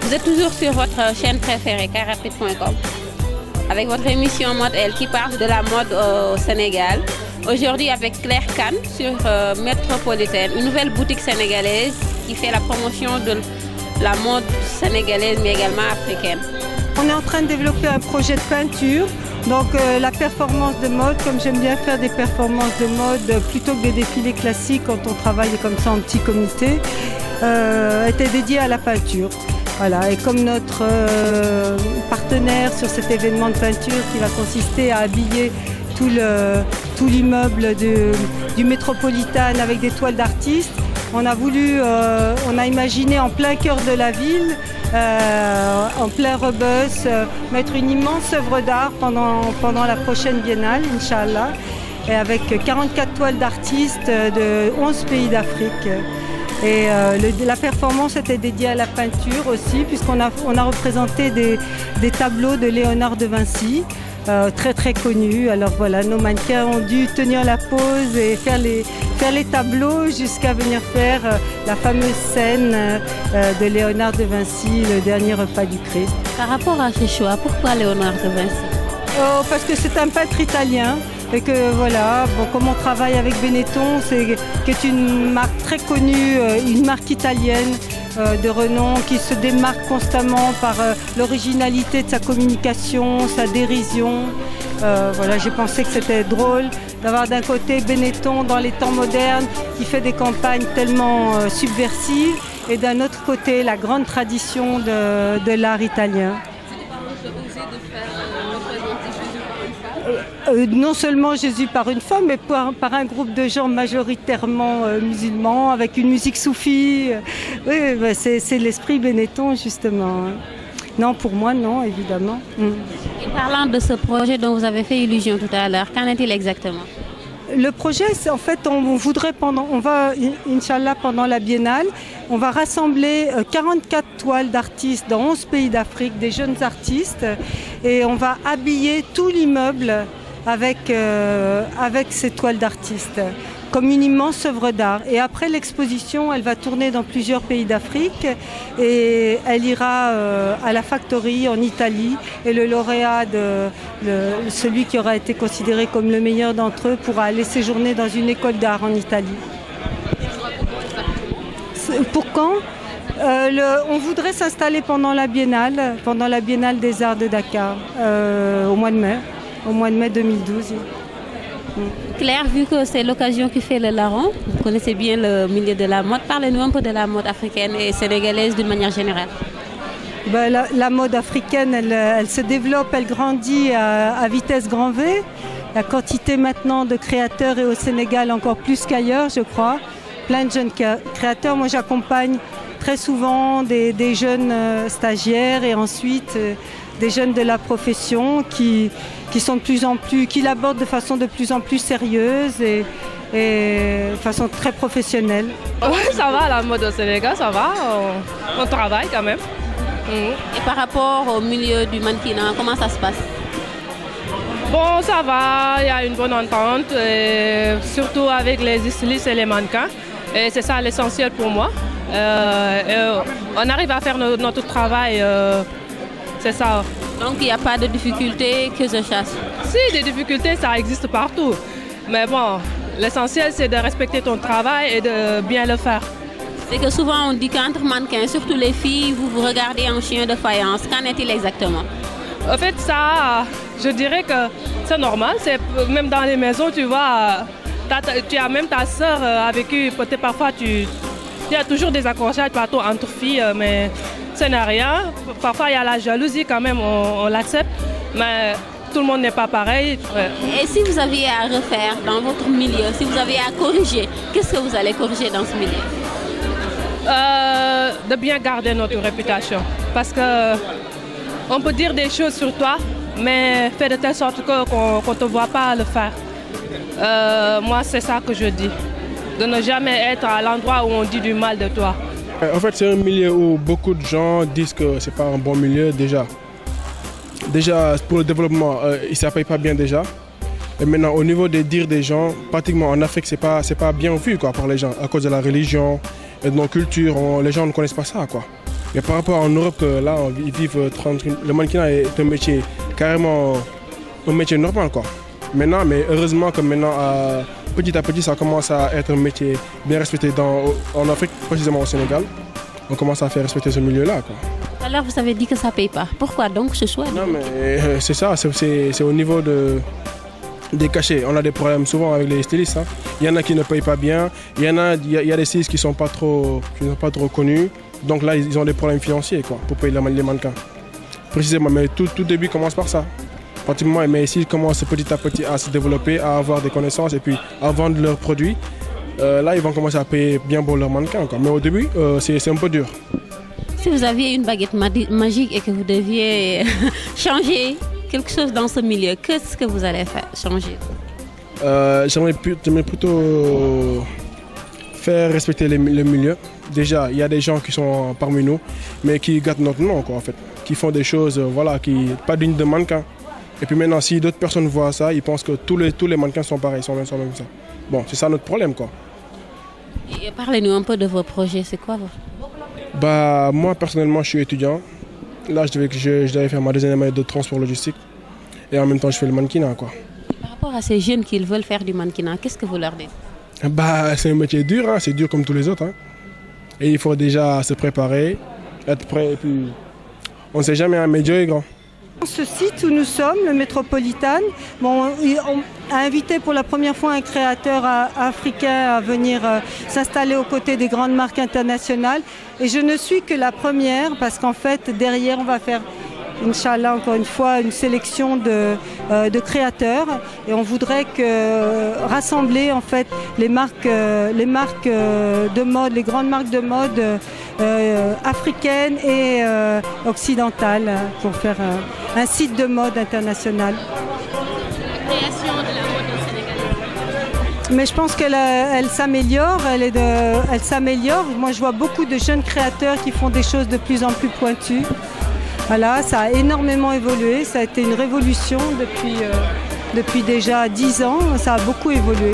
Vous êtes toujours sur votre chaîne préférée, carrapide.com, avec votre émission Mode L qui parle de la mode au Sénégal. Aujourd'hui avec Claire Kane sur Métropolitaine, une nouvelle boutique sénégalaise qui fait la promotion de la mode sénégalaise mais également africaine. On est en train de développer un projet de peinture. Donc la performance de mode, comme j'aime bien faire des performances de mode plutôt que des défilés classiques quand on travaille comme ça en petit comité, était dédiée à la peinture. Voilà. Et comme notre partenaire sur cet événement de peinture qui va consister à habiller tout l'immeuble du Métropolitane avec des toiles d'artistes, on a imaginé en plein cœur de la ville, en plein rebus, mettre une immense œuvre d'art pendant la prochaine biennale, Inch'Allah, et avec 44 toiles d'artistes de 11 pays d'Afrique. Et la performance était dédiée à la peinture aussi, puisqu'on a représenté des tableaux de Léonard de Vinci, très très connus. Alors voilà, nos mannequins ont dû tenir la pose et faire les tableaux jusqu'à venir faire la fameuse scène de Léonard de Vinci, le dernier repas du Christ. Par rapport à ce choix, pourquoi Léonard de Vinci? Parce que c'est un peintre italien et que voilà, comme on travaille avec Benetton, qui est une marque très connue, une marque italienne de renom qui se démarque constamment par l'originalité de sa communication, sa dérision. Voilà, j'ai pensé que c'était drôle d'avoir d'un côté Benetton dans les temps modernes qui fait des campagnes tellement subversives et d'un autre côté la grande tradition de l'art italien. Non seulement Jésus par une femme, mais par un groupe de gens majoritairement musulmans, avec une musique soufie. Oui, c'est l'esprit Benetton, justement. Non, pour moi, non, évidemment. Et parlant de ce projet dont vous avez fait illusion tout à l'heure, qu'en est-il exactement? Le projet, c'est en fait, on va, Inch'Allah, pendant la biennale, on va rassembler 44 toiles d'artistes dans 11 pays d'Afrique, des jeunes artistes, et on va habiller tout l'immeuble avec ces toiles d'artistes, comme une immense œuvre d'art. Et après l'exposition, elle va tourner dans plusieurs pays d'Afrique et elle ira à la Factory en Italie. Et le lauréat, celui qui aura été considéré comme le meilleur d'entre eux, pourra aller séjourner dans une école d'art en Italie. Pour quand ? On voudrait s'installer pendant la Biennale des Arts de Dakar, au mois de mai 2012. Claire, vu que c'est l'occasion qui fait le larron, vous connaissez bien le milieu de la mode, parlez-nous un peu de la mode africaine et sénégalaise d'une manière générale. La mode africaine, elle se développe, elle grandit à vitesse grand V. La quantité maintenant de créateurs est au Sénégal encore plus qu'ailleurs, je crois. Plein de jeunes créateurs. Moi, j'accompagne très souvent des jeunes stagiaires et ensuite des jeunes de la profession qui l'abordent de façon de plus en plus sérieuse et de façon très professionnelle. Oui, ça va, la mode au Sénégal, ça va, on travaille quand même. Et par rapport au milieu du mannequinat, comment ça se passe? Bon, ça va, il y a une bonne entente, surtout avec les stylistes et les mannequins. Et c'est ça l'essentiel pour moi. On arrive à faire notre travail, c'est ça. Donc il n'y a pas de difficultés que je chasse? Si, des difficultés, ça existe partout. Mais bon, l'essentiel c'est de respecter ton travail et de bien le faire. C'est que souvent on dit qu'entre mannequins, surtout les filles, vous vous regardez en chien de faïence. Qu'en est-il exactement? En fait, ça, je dirais que c'est normal. Même dans les maisons, tu vois, tu as même ta sœur avec qui peut-être parfois il y a toujours des accrochages partout entre filles, mais ça n'a rien. Parfois, il y a la jalousie quand même, on l'accepte, mais tout le monde n'est pas pareil. Ouais. Et si vous aviez à refaire dans votre milieu, si vous aviez à corriger, qu'est-ce que vous allez corriger dans ce milieu? De bien garder notre réputation. Parce qu'on peut dire des choses sur toi, mais faire de telle sorte qu'on ne te voit pas le faire. Moi, c'est ça que je dis. De ne jamais être à l'endroit où on dit du mal de toi. En fait, c'est un milieu où beaucoup de gens disent que ce n'est pas un bon milieu déjà. Déjà, pour le développement, il ne s'appelle pas bien déjà. Et maintenant, au niveau des dires des gens, pratiquement en Afrique, c'est pas bien vu quoi, par les gens, à cause de la religion et de nos cultures. Les gens ne connaissent pas ça, quoi. Mais par rapport en Europe, là, ils vivent le mannequinat est un métier carrément un métier normal, quoi. Maintenant, mais heureusement que maintenant, petit à petit, ça commence à être un métier bien respecté en Afrique, précisément au Sénégal. On commence à faire respecter ce milieu-là, quoi. Alors, vous avez dit que ça ne paye pas. Pourquoi donc ce choix? Non, mais c'est ça, c'est au niveau des cachets. On a des problèmes souvent avec les stylistes. Hein. Il y en a qui ne payent pas bien, il y a des stylistes qui ne sont pas trop connus. Donc là, ils ont des problèmes financiers, quoi, pour payer les mannequins. Précisément, mais tout début commence par ça. Pratiquement, mais s'ils commencent petit à petit à se développer, à avoir des connaissances et puis à vendre leurs produits, là, ils vont commencer à payer bien pour leurs mannequins, quoi. Mais au début, c'est un peu dur. Si vous aviez une baguette magique et que vous deviez changer quelque chose dans ce milieu, qu'est-ce que vous allez changer? J'aimerais plutôt faire respecter le milieu. Déjà, il y a des gens qui sont parmi nous, mais qui gâtent notre nom, quoi, en fait. Qui font des choses, voilà, pas dignes de mannequins. Et puis maintenant, si d'autres personnes voient ça, ils pensent que tous les mannequins sont pareils, sont même ça. Bon, c'est ça notre problème, quoi. Et parlez-nous un peu de vos projets, c'est quoi Bah, moi, personnellement, je suis étudiant. Là, je devais faire ma deuxième année de transport logistique. Et en même temps, je fais le mannequinat, quoi. Par rapport à ces jeunes qui veulent faire du mannequinat, qu'est-ce que vous leur dites? Bah, c'est un métier dur, hein. C'est dur comme tous les autres. Hein. Et il faut déjà se préparer, être prêt, et puis on ne sait jamais, hein, mais Dieu est grand. Ce site où nous sommes, le Métropolitan, bon, on a invité pour la première fois un créateur africain à venir s'installer aux côtés des grandes marques internationales. Et je ne suis que la première parce qu'en fait, derrière, on va faire, Inch'Allah, encore une fois, une sélection de créateurs. Et on voudrait rassembler en fait les marques de mode, les grandes marques de mode africaines et occidentales pour faire un site de mode international. Création de la mode au Sénégal. Mais je pense qu'elle s'améliore, elle s'améliore. Moi, je vois beaucoup de jeunes créateurs qui font des choses de plus en plus pointues. Voilà, ça a énormément évolué, ça a été une révolution depuis déjà 10 ans, ça a beaucoup évolué.